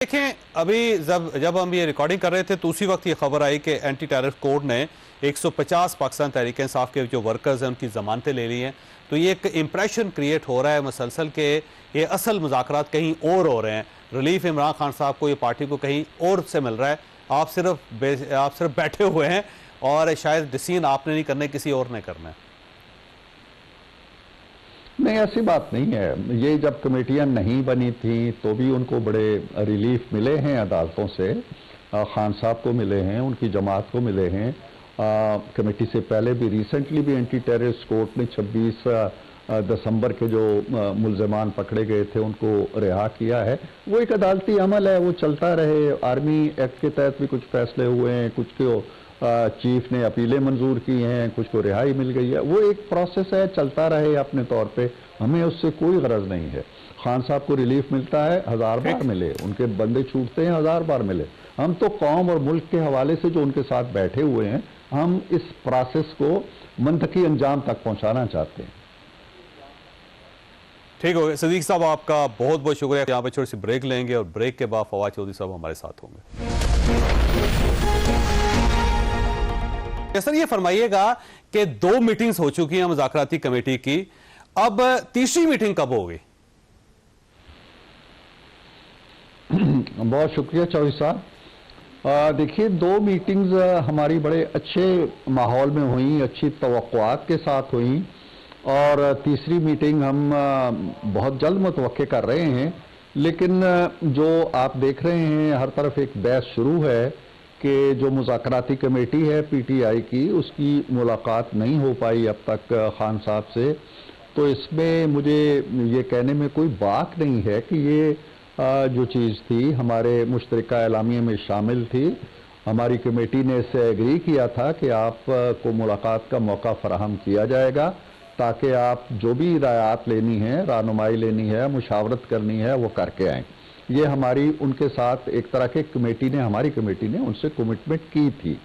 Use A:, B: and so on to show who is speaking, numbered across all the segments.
A: देखें अभी जब हम ये रिकॉर्डिंग कर रहे थे तो उसी वक्त ये खबर आई कि एंटी टेरर कोर्ट ने 150 पाकिस्तान तहरीक इंसाफ के जो वर्कर्स हैं उनकी जमानतें ले ली हैं। तो ये एक इम्प्रेशन क्रिएट हो रहा है मसलसल के ये असल मुज़ाकरात कहीं और हो रहे हैं। रिलीफ इमरान खान साहब को, ये पार्टी को कहीं और से मिल रहा है। आप सिर्फ बैठे हुए हैं और शायद डिसीजन आपने नहीं करना, किसी और ने करना है।
B: नहीं, ऐसी बात नहीं है। ये जब कमेटियां नहीं बनी थी तो भी उनको बड़े रिलीफ मिले हैं अदालतों से। खान साहब को मिले हैं, उनकी जमात को मिले हैं। कमेटी से पहले भी रिसेंटली भी एंटी टेररिस्ट कोर्ट ने 26 दिसंबर के जो मुल्ज़मान पकड़े गए थे उनको रिहा किया है। वो एक अदालती अमल है, वो चलता रहे। आर्मी एक्ट के तहत भी कुछ फैसले हुए हैं, कुछ को चीफ ने अपीलें मंजूर की हैं, कुछ को रिहाई मिल गई है। वो एक प्रोसेस है, चलता रहे अपने तौर पे। हमें उससे कोई गरज नहीं है। खान साहब को रिलीफ मिलता है, 1000 बार मिले, उनके बंदे छूटते हैं, 1000 बार मिले। हम तो कौम और मुल्क के हवाले से जो उनके साथ बैठे हुए हैं, हम इस प्रोसेस को मंतकी अंजाम तक पहुंचाना चाहते हैं।
A: ठीक हो गया सदीक साहब, आपका बहुत बहुत शुक्रिया। यहाँ पे छोटी सी ब्रेक लेंगे और ब्रेक के बाद फवाद चौधरी साहब हमारे साथ होंगे। सर ये फरमाइएगा कि 2 मीटिंग्स हो चुकी हैं मुज़ाकराती कमेटी की, अब तीसरी मीटिंग कब होगी?
B: बहुत शुक्रिया चौधरी साहब। देखिए, 2 मीटिंग्स हमारी बड़े अच्छे माहौल में हुई, अच्छी तवक्कुआत के साथ हुई, और तीसरी मीटिंग हम बहुत जल्द मुतवक्के कर रहे हैं। लेकिन जो आप देख रहे हैं, हर तरफ एक बहस शुरू है कि जो मुज़ाकराती कमेटी है पीटीआई की, उसकी मुलाकात नहीं हो पाई अब तक खान साहब से। तो इसमें मुझे ये कहने में कोई बात नहीं है कि ये जो चीज़ थी हमारे मुश्तरका एलामिया में शामिल थी। हमारी कमेटी ने इससे एग्री किया था कि आपको मुलाकात का मौका फराहम किया जाएगा, ताकि आप जो भी हिदायत लेनी है, रहनुमाई लेनी है, मुशावरत करनी है, वो करके आएँ। ये हमारी उनके साथ एक तरह के हमारी कमेटी ने उनसे कमिटमेंट की थी।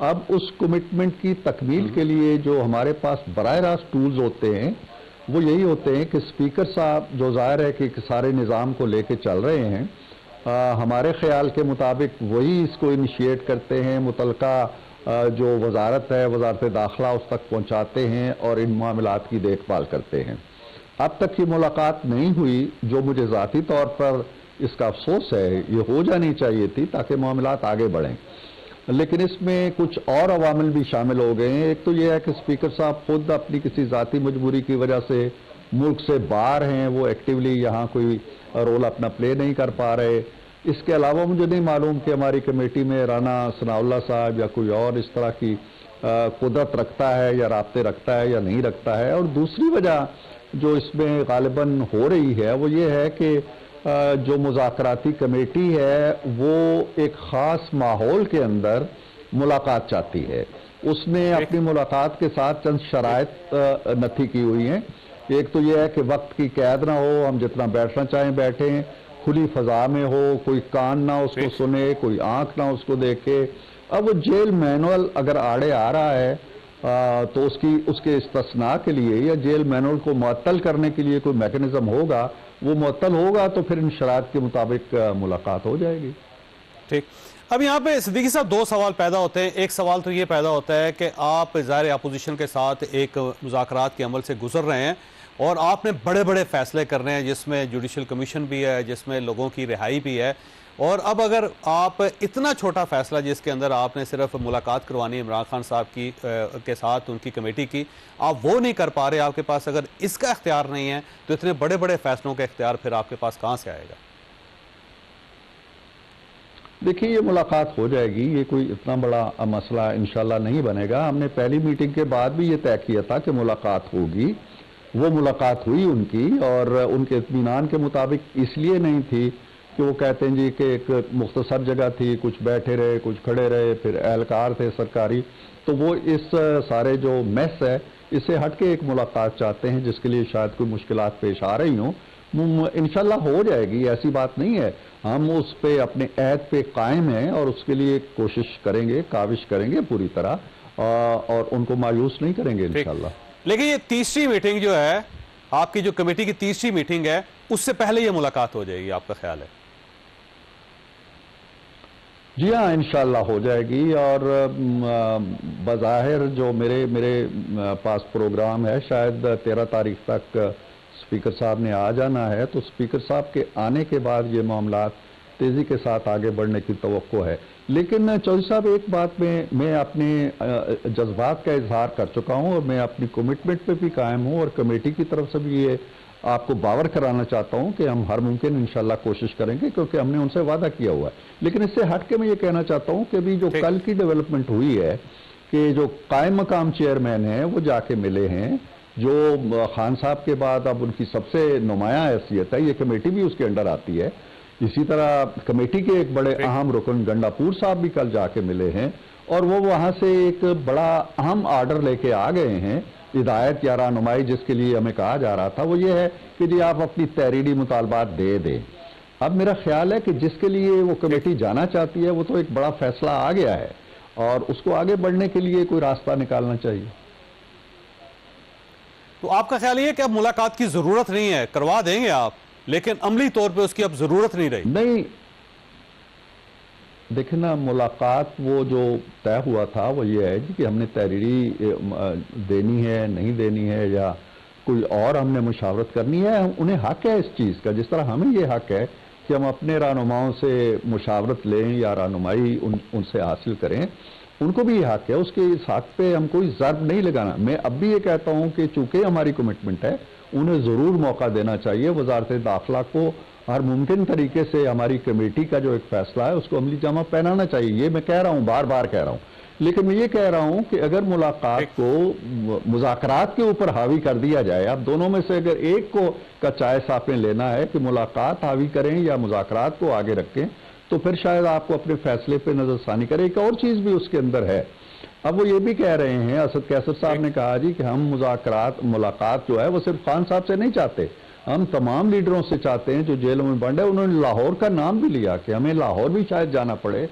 B: अब उस कमिटमेंट की तकमील के लिए जो हमारे पास बराह रास्त टूल्स होते हैं वो यही होते हैं कि स्पीकर साहब जो ज़ाहिर है कि सारे निज़ाम को लेके चल रहे हैं, हमारे ख्याल के मुताबिक वही इसको इनिशिएट करते हैं, मुतलका जो वजारत है, वजारत दाखिला, उस तक पहुँचाते हैं और इन मामलात की देखभाल करते हैं। अब तक ये मुलाकात नहीं हुई, जो मुझे ज़ाती तौर पर इसका अफसोस है। ये हो जानी चाहिए थी ताकि मामलात आगे बढ़ें। लेकिन इसमें कुछ और अवामिल भी शामिल हो गए हैं। एक तो ये है कि स्पीकर साहब खुद अपनी किसी ज़ाती मजबूरी की वजह से मुल्क से बाहर हैं, वो एक्टिवली यहाँ कोई रोल अपना प्ले नहीं कर पा रहे। इसके अलावा मुझे नहीं मालूम कि हमारी कमेटी में राना सनाउल्लाह साहब या कोई और इस तरह की कुदरत रखता है या राब्ते रखता है या नहीं रखता है। और दूसरी वजह जो इसमें गालिबन हो रही है वो ये है कि जो मुज़ाकराती कमेटी है वो एक ख़ास माहौल के अंदर मुलाकात चाहती है। उसने अपनी मुलाकात के साथ चंद शराइत नथी की हुई हैं। एक तो यह है कि वक्त की कैद ना हो, हम जितना बैठना चाहें बैठें, खुली फ़ज़ा में हो, कोई कान ना उसको सुने, कोई आँख ना उसको देखे। अब वो जेल मैनुअल अगर आड़े आ रहा है तो उसके इस्तिस्ना के लिए या जेल मैनुअल को मुअत्तल करने के लिए कोई मैकेनिज्म होगा, वो मुअत्तल होगा तो फिर इन शरात के मुताबिक मुलाकात हो जाएगी।
A: ठीक। अब यहाँ पे सिद्दीकी साहब 2 सवाल पैदा होते हैं। एक सवाल तो ये पैदा होता है कि आप ज़ाहिर अपोजिशन के साथ एक मुज़ाकरात के अमल से गुजर रहे हैं और आपने बड़े बड़े फैसले कर रहे हैं, जिसमें जुडिशल कमीशन भी है, जिसमें लोगों की रिहाई भी है। और अब अगर आप इतना छोटा फैसला जिसके अंदर आपने सिर्फ मुलाकात करवानी है इमरान खान साहब की के साथ उनकी कमेटी की, आप वो नहीं कर पा रहे, आपके पास अगर इसका इख्तियार नहीं है तो इतने बड़े बड़े फैसलों का इख्तियार फिर आपके पास कहाँ से आएगा?
B: देखिए, ये मुलाकात हो जाएगी, ये कोई इतना बड़ा मसला इंशाल्लाह नहीं बनेगा। हमने पहली मीटिंग के बाद भी ये तय किया था कि मुलाकात होगी। वो मुलाकात हुई उनकी, और उनके इत्मीनान के मुताबिक इसलिए नहीं थी कि वो कहते हैं जी कि एक मुख्तसर जगह थी, कुछ बैठे रहे, कुछ खड़े रहे, फिर एहलकार थे सरकारी। तो वो इस सारे जो मैस है इससे हट के एक मुलाकात चाहते हैं, जिसके लिए शायद कोई मुश्किलात पेश आ रही हों। इंशाल्लाह हो जाएगी, ऐसी बात नहीं है। हम उस पे अपने ऐद पे कायम हैं और उसके लिए कोशिश करेंगे, काविश करेंगे पूरी तरह, और उनको मायूस नहीं करेंगे इंशाल्लाह।
A: लेकिन ये तीसरी मीटिंग जो है, आपकी जो कमेटी की तीसरी मीटिंग है, उससे पहले ये मुलाकात हो जाएगी, आपका ख्याल है?
B: جی ہاں انشاءاللہ ہو جائے گی، اور بظاہر جو میرے پاس پروگرام ہے، شاید 13 تاریخ تک اسپیکر صاحب نے آ جانا ہے، تو اسپیکر صاحب کے آنے کے بعد یہ معاملات تیزی کے ساتھ آگے بڑھنے کی توقع ہے۔ لیکن چودھری صاحب ایک بات میں اپنے جذبات کا اظہار کر چکا ہوں، اور میں اپنی کمٹمنٹ پہ بھی قائم ہوں، اور کمیٹی کی طرف سے بھی یہ آپ کو باور کرانا چاہتا ہوں کہ ہم ہر ممکن انشاءاللہ کوشش کریں گے، کیونکہ ہم نے ان سے وعدہ کیا ہوا ہے۔ لیکن اس سے ہٹ کے میں یہ کہنا چاہتا ہوں کہ ابھی جو کل کی ڈیولپمنٹ ہوئی ہے کہ جو قائم مقام چیئرمین ہیں وہ جا کے ملے ہیں، جو خان صاحب کے بعد اب ان کی سب سے نمایاں حیثیت ہے، یہ کمیٹی بھی اس کے انڈر آتی ہے، اسی طرح کمیٹی کے ایک بڑے اہم رکن گنڈا پور صاحب بھی کل جا کے ملے ہیں، اور وہ وہاں سے ایک بڑا اہم آرڈر لے کے آ گئے ہیں، ہدایت یا رہنمائی جس کے لیے ہمیں کہا جا رہا تھا، وہ یہ ہے کہ جی آپ اپنی تحریری مطالبات دے دیں۔ اب میرا خیال ہے کہ جس کے لیے وہ کمیٹی جانا چاہتی ہے وہ تو ایک بڑا فیصلہ آ گیا ہے، اور اس کو آگے بڑھنے کے لیے کوئی راستہ نکالنا چاہیے۔
A: تو آپ کا خیال یہ ہے کہ اب ملاقات کی ضرورت نہیں ہے، کروا دیں گے آپ، لیکن عملی طور پہ اس کی اب ضرورت نہیں رہی؟
B: نہیں، دیکھیں نا، ملاقات وہ جو طے ہوا تھا وہ یہ ہے کہ ہم نے تحریری دینی ہے نہیں دینی ہے، یا کوئی اور ہم نے مشاورت کرنی ہے، انہیں حق ہے اس چیز کا، جس طرح ہمیں یہ حق ہے کہ ہم اپنے رہنماؤں سے مشاورت لیں یا رہنمائی ان سے حاصل کریں، ان کو بھی یہ حق ہے، اس کے اس حق پہ ہم کوئی ضرب نہیں لگانا۔ میں اب بھی یہ کہتا ہوں کہ چونکہ ہماری کمٹمنٹ ہے، انہیں ضرور موقع دینا چاہیے، وزارت داخلہ کو ہر ممکن طریقے سے ہماری کمیٹی کا جو ایک فیصلہ ہے اس کو عملی جامہ پہنانا چاہیے۔ یہ میں کہہ رہا ہوں، بار بار کہہ رہا ہوں، لیکن میں یہ کہہ رہا ہوں کہ اگر ملاقات کو مذاکرات کے اوپر حاوی کر دیا جائے، اب دونوں میں سے اگر ایک کو کا چائس آپ نے لینا ہے کہ ملاقات حاوی کریں یا مذاکرات کو آگے رکھیں، تو پھر شاید آپ کو اپنے فیصلے پہ نظر ثانی کرے۔ ایک اور چیز بھی اس کے اندر ہے، اب وہ یہ بھی کہہ رہے ہیں، اسد کیسر صاحب نے کہا جی کہ ہم ملاقات جو ہے وہ صرف خان صاحب سے نہیں چاہتے، ہم تمام لیڈروں سے چاہتے ہیں جو جیلوں میں بند ہے۔ انہوں نے لاہور کا نام بھی لیا کہ ہمیں لاہور بھی شاید جانا پڑے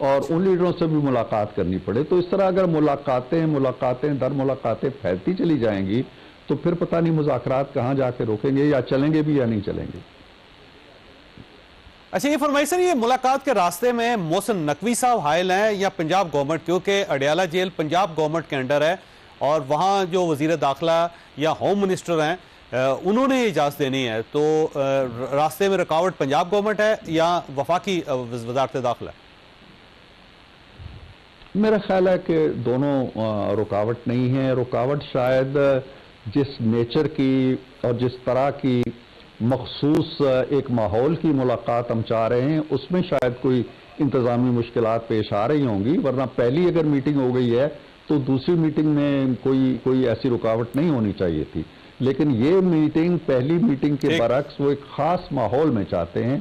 B: اور ان لیڈروں سے بھی ملاقات کرنی پڑے۔ تو اس طرح اگر ملاقاتیں در ملاقاتیں پھیلتی چلی جائیں گی تو پھر پتہ نہیں مذاکرات کہاں جا کے روکیں گے، یا چلیں گے بھی یا نہیں چلیں گے۔
A: اچھا یہ فرمائیے سر، یہ ملاقات کے راستے میں محسن نقوی صاحب حائل ہیں یا پنجاب گورنمنٹ؟ کیونکہ اڈیالہ جیل پنجاب گورنمنٹ کے انڈر ہے، اور وہاں جو وزیر داخلہ یا ہوم منسٹر ہیں انہوں نے اجازت دینی ہے، تو راستے میں رکاوٹ پنجاب گورنمنٹ ہے یا وفاقی وزارت داخلہ؟
B: میرا خیال ہے کہ دونوں رکاوٹ نہیں ہے، رکاوٹ شاید جس نیچر کی اور جس طرح کی مخصوص ایک ماحول کی ملاقات ہم چاہ رہے ہیں اس میں شاید کوئی انتظامی مشکلات پیش آ رہی ہوں گی، ورنہ پہلی اگر میٹنگ ہو گئی ہے تو دوسری میٹنگ میں کوئی ایسی رکاوٹ نہیں ہونی چاہیے تھی۔ لیکن یہ میٹنگ پہلی میٹنگ کے برعکس وہ ایک خاص ماحول میں چاہتے ہیں